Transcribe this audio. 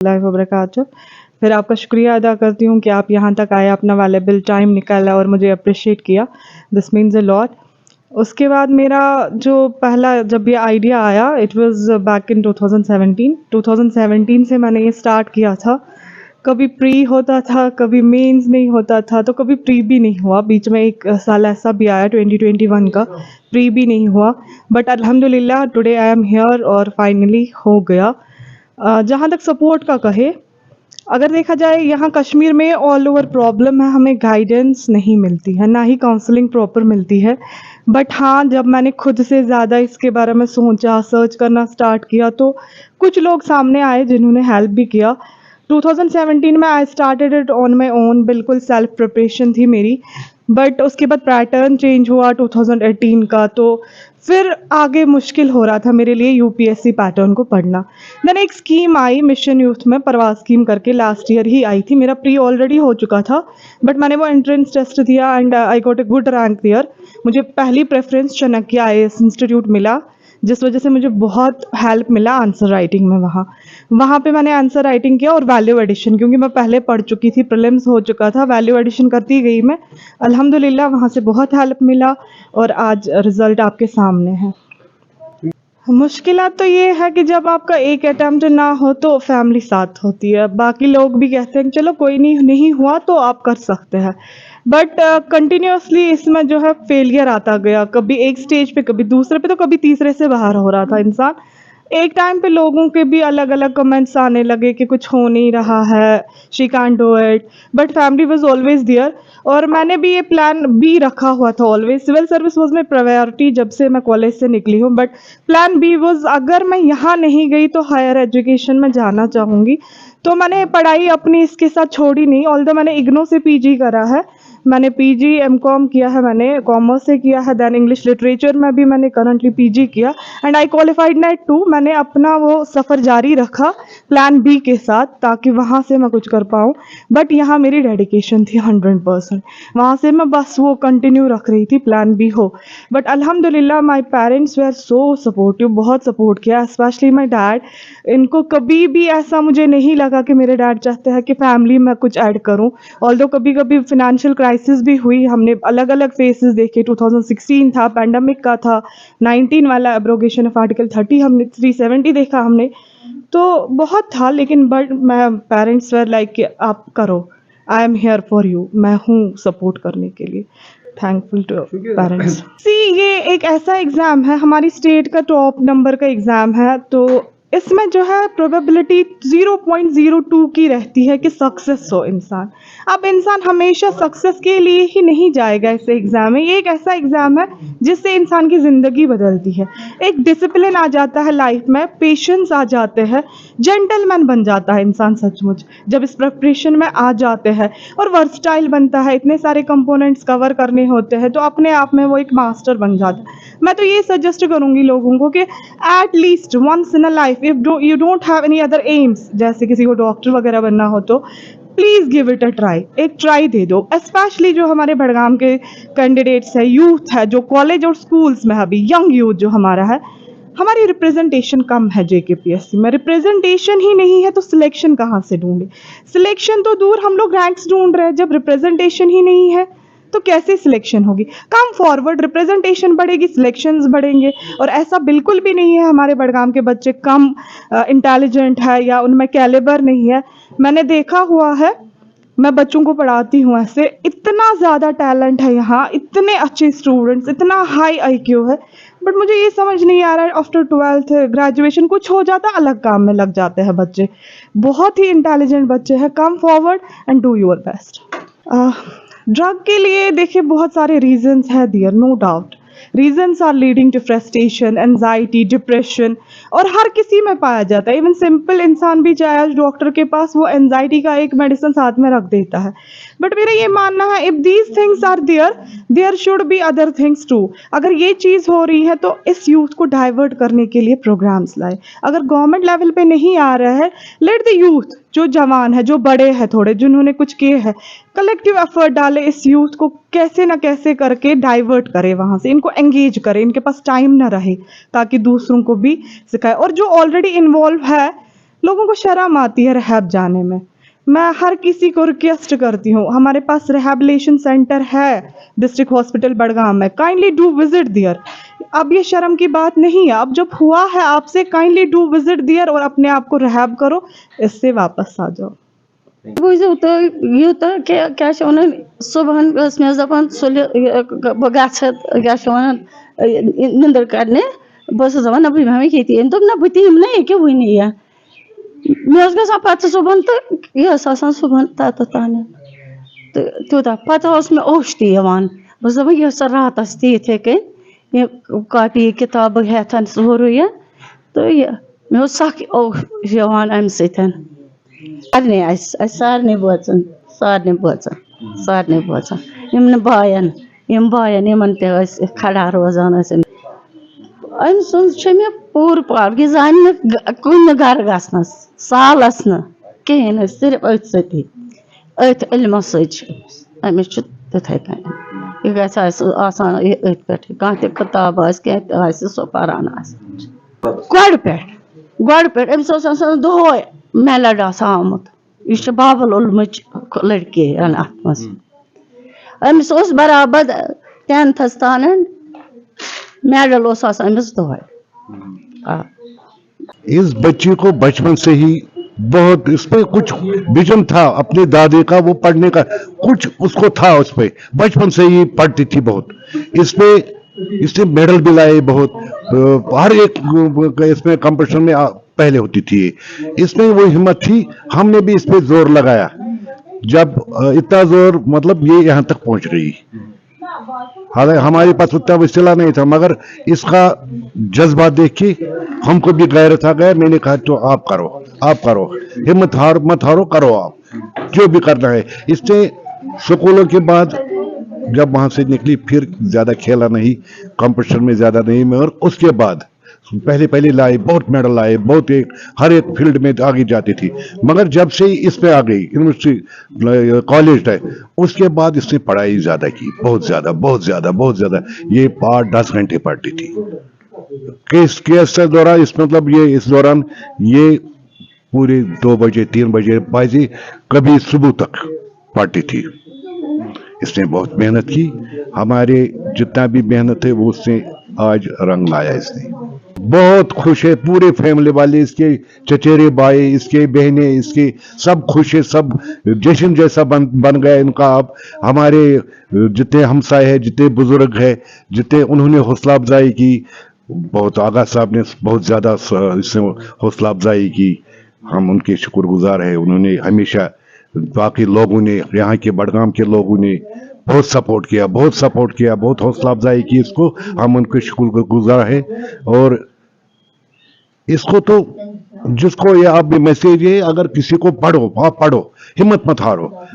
वबरकातुहू। फिर आपका शुक्रिया अदा करती हूँ कि आप यहाँ तक आए, अपना वैल्यूएबल टाइम निकाला और मुझे अप्रिशिएट किया। This means a lot. उसके बाद मेरा जो पहला जब ये आइडिया आया, इट वाज बैक इन 2017। 2017 से मैंने ये स्टार्ट किया था। कभी प्री होता था, कभी मेंस नहीं होता था, तो कभी प्री भी नहीं हुआ। बीच में एक साल ऐसा भी आया 2021 का, प्री भी नहीं हुआ। बट अल्हम्दुलिल्लाह टुडे आई एम हियर और फाइनली हो गया। जहाँ तक सपोर्ट का कहे, अगर देखा जाए यहाँ कश्मीर में ऑल ओवर प्रॉब्लम है, हमें गाइडेंस नहीं मिलती है, ना ही काउंसलिंग प्रॉपर मिलती है। बट हाँ, जब मैंने खुद से ज़्यादा इसके बारे में सोचा, सर्च करना स्टार्ट किया, तो कुछ लोग सामने आए जिन्होंने हेल्प भी किया। 2017 में I started it on my own, बिल्कुल सेल्फ प्रिपरेशन थी मेरी। बट उसके बाद पैटर्न चेंज हुआ 2018 का, तो फिर आगे मुश्किल हो रहा था मेरे लिए यूपीएससी पैटर्न को पढ़ना। देन एक स्कीम आई मिशन यूथ में, परवाज स्कीम करके, लास्ट ईयर ही आई थी। मेरा प्री ऑलरेडी हो चुका था, बट मैंने वो एंट्रेंस टेस्ट दिया and I got a good rank there. मुझे पहली प्रेफरेंस चाणक्य आईएएस इंस्टीट्यूट मिला, जिस वजह से मुझे बहुत हेल्प मिला आंसर राइटिंग में। वहाँ पे मैंने आंसर राइटिंग किया और वैल्यू एडिशन, क्योंकि मैं पहले पढ़ चुकी थी, प्रीलिम्स हो चुका था, वैल्यू एडिशन करती गई मैं। अल्हम्दुलिल्लाह वहाँ से बहुत हेल्प मिला और आज रिजल्ट आपके सामने है। मुश्किलात तो ये है कि जब आपका एक अटेम्प्ट ना हो तो फैमिली साथ होती है, बाकी लोग भी कहते हैं कि चलो कोई नहीं हुआ तो आप कर सकते हैं। बट कंटिन्यूअसली इसमें जो है फेलियर आता गया, कभी एक स्टेज पे, कभी दूसरे पे, तो कभी तीसरे से बाहर हो रहा था इंसान। एक टाइम पे लोगों के भी अलग अलग कमेंट्स आने लगे कि कुछ हो नहीं रहा है, she can't do it, but family was always there. और मैंने भी ये प्लान बी रखा हुआ था always. Civil service was my priority जब से मैं कॉलेज से निकली हूँ, बट प्लान बी वाज अगर मैं यहाँ नहीं गई तो हायर एजुकेशन में जाना चाहूँगी। तो मैंने पढ़ाई अपनी इसके साथ छोड़ी नहीं, ऑल्दो मैंने इग्नो से पीजी करा है, मैंने पीजी एमकॉम किया है, मैंने कॉमर्स से किया है। देन इंग्लिश लिटरेचर में भी मैंने करंटली पीजी किया एंड आई क्वालिफाइड नेट 2। मैंने अपना वो सफ़र जारी रखा प्लान बी के साथ, ताकि वहाँ से मैं कुछ कर पाऊँ। बट यहाँ मेरी डेडिकेशन थी 100%, वहाँ से मैं बस वो कंटिन्यू रख रही थी, प्लान बी हो। बट अल्हम्दुलिल्लाह my parents were so supportive, बहुत सपोर्ट किया, स्पेशली माई डैड। इनको कभी भी ऐसा मुझे नहीं लगा कि मेरे डैड चाहते हैं कि फैमिली में कुछ ऐड करूँ। ऑल्दो कभी कभी फिनेंशियल क्राइसिस भी हुई, हमने अलग अलग फेसेस देखे। 2016 था, पैंडमिक का था, 19 वाला एब्रोगेशन ऑफ आर्टिकल 30, हमने 370 देखा हमने, तो बहुत था। लेकिन बट मैं पेरेंट्स वर लाइक आप करो, I am here for you, मैं हूँ सपोर्ट करने के लिए। Thankful to parents. सी ये एक ऐसा एग्ज़ाम है, हमारी स्टेट का टॉप नंबर का एग्ज़ाम है, तो इसमें जो है प्रोबेबिलिटी 0.02 की रहती है कि सक्सेस हो इंसान। अब इंसान हमेशा सक्सेस के लिए ही नहीं जाएगा इस एग्ज़ाम में। ये एक ऐसा एग्ज़ाम है जिससे इंसान की ज़िंदगी बदलती है, एक डिसिप्लिन आ जाता है लाइफ में, पेशेंस आ जाते हैं, जेंटलमैन बन जाता है इंसान सचमुच जब इस प्रिपरेशन में आ जाते हैं, और वर्सटाइल बनता है। इतने सारे कंपोनेंट्स कवर करने होते हैं, तो अपने आप में वो एक मास्टर बन जाता है। मैं तो ये सजेस्ट करूँगी लोगों को कि at least once in a life, if you don't have any other aims, जैसे किसी को डॉक्टर वगैरह बनना हो, तो please give it a try, एक ट्राई दे दो। स्पेशली जो हमारे बड़गाम के कैंडिडेट्स है, यूथ है, जो कॉलेज और स्कूल्स में है, अभी यंग यूथ जो हमारा है, हमारी रिप्रेजेंटेशन कम है जेकेपीएससी में। रिप्रेजेंटेशन ही नहीं है तो सिलेक्शन कहाँ से ढूंढे? सिलेक्शन तो दूर, हम लोग रैंक्स ढूंढ रहे हैं, जब रिप्रेजेंटेशन ही नहीं है तो कैसे सिलेक्शन होगी? कम फॉरवर्ड, रिप्रेजेंटेशन बढ़ेगी, सिलेक्शंस बढ़ेंगे। और ऐसा बिल्कुल भी नहीं है हमारे बड़गाम के बच्चे कम इंटेलिजेंट है या उनमें कैलिबर नहीं है। मैंने देखा हुआ है, मैं बच्चों को पढ़ाती हूँ, ऐसे इतना ज़्यादा टैलेंट है यहाँ, इतने अच्छे स्टूडेंट्स, इतना हाई आईक्यू है। बट मुझे ये समझ नहीं आ रहा है, आफ्टर 12th ग्रेजुएशन कुछ हो जाता, अलग काम में लग जाते हैं बच्चे। बहुत ही इंटेलिजेंट बच्चे हैं, come forward and do your best. Drug के लिए देखिए बहुत सारे रीजंस है there, no doubt. Reasons are leading to frustration, anxiety, depression, और हर किसी में पाया जाता है। इवन सिंपल इंसान भी जाए आज डॉक्टर के पास, वो एंजाइटी का एक मेडिसिन साथ में रख देता है। बट मेरा ये मानना है, if these things are there, there should be other things too. अगर ये चीज़ हो रही है तो इस यूथ को डाइवर्ट करने के लिए प्रोग्राम्स लाए। अगर गवर्नमेंट लेवल पे नहीं आ रहा है, लेट द यूथ, जो जवान है, जो बड़े हैं थोड़े, जिन्होंने कुछ किए हैं, कलेक्टिव एफर्ट डाले, इस यूथ को कैसे ना कैसे करके डाइवर्ट करे, वहाँ से इनको एंगेज करे, इनके पास टाइम ना रहे, ताकि दूसरों को भी सिखाए। और जो ऑलरेडी इन्वॉल्व है, लोगों को शर्म आती है रिहैब जाने में। मैं हर किसी को रिक्वेस्ट करती हूँ, हमारे पास रिहैबिलिटेशन सेंटर है डिस्ट्रिक्ट हॉस्पिटल बड़गाम में, काइंडली डू विजिट देयर। अब ये शर्म की बात नहीं है, अब जब हुआ है आपसे, काइंडली डू विजिट देयर और अपने आप को रिहैब करो, इससे वापस आ जाओ। बुझो तो यूत क्या सुबह मे दपान सुल बह ग निंदर करने बस दपान ना बह ये दोप ना बह दिम ना ये वन यह मे ग पे सुबह तो यह सुबह तत तान तो तूत पे मे ओश तवान बस दपान यह रातस तथे कन कॉपी किताब हेथन सोरू यह तो यह मे सख ओश अम सतन सारे बोचान सारे बोचान बायन खड़ा रोजान अम मे पूर पार यह जान कुन गर गसन सालस न कहें सिर्फ अथ सती अथ इलम समिस तिथे कन यह गसान अथ पे कह किताब कह सो पारान गोड़ पे अम्स दोहे मेलड आमुत यह बाबल उलमच लड़की अत अम्स बराबर 10th तान मेडल अम्स दोहे। इस बच्ची को बचपन से ही बहुत इसमें कुछ विजन था अपने दादे का, वो पढ़ने का कुछ उसको था, उस पे बचपन से ही पढ़ती थी बहुत। इसने मेडल भी लाए बहुत, हर एक इसमें कंपटीशन में पहले होती थी। इसमें वो हिम्मत थी, हमने भी इस पे जोर लगाया, जब इतना जोर मतलब ये यहाँ तक पहुंच रही। हालांकि हमारे पास उतना वसीला नहीं था, मगर इसका जज्बा देख के हमको भी गैरत आ गया। मैंने कहा तो आप करो, हिम्मत मत हारो, करो आप जो भी करना है। इसने स्कूलों के बाद जब वहां से निकली फिर ज्यादा खेला नहीं, कंपटीशन में ज्यादा नहीं, मगर उसके बाद पहले लाए, बहुत मेडल लाए, बहुत हर एक फील्ड में आगे जाती थी। मगर जब से इस पे आ गई यूनिवर्सिटी कॉलेज है, उसके बाद इसने पढ़ाई ज्यादा की, बहुत ज्यादा। ये 8-10 घंटे पढ़ती थी केस दौरान। इस दौरान ये पूरे 2 बजे 3 बजे बाजी कभी सुबह तक पढ़ती थी। इसने बहुत मेहनत की, हमारे जितना भी मेहनत है वो उसने आज रंग लाया। इसने बहुत खुश है, पूरे फैमिली वाले, इसके चचेरे भाई, इसके बहनें, इसके सब खुश है, सब जश्न जैसा बन गया इनका। अब हमारे जितने हमसाए हैं, जितने बुजुर्ग हैं, जितने उन्होंने हौसला अफजाई की, बहुत आगा साहब ने बहुत ज्यादा इससे हौसला अफजाई की, हम उनके शुक्रगुजार हैं। उन्होंने हमेशा बाकी लोगों ने, यहाँ के बड़गाम के लोगों ने बहुत सपोर्ट किया, बहुत हौसला अफजाई की इसको, हम उनके शुक्रगुजार हैं। और इसको तो जिसको ये आप मैसेज है, अगर किसी को पढ़ो, आप पढ़ो, हिम्मत मत हारो।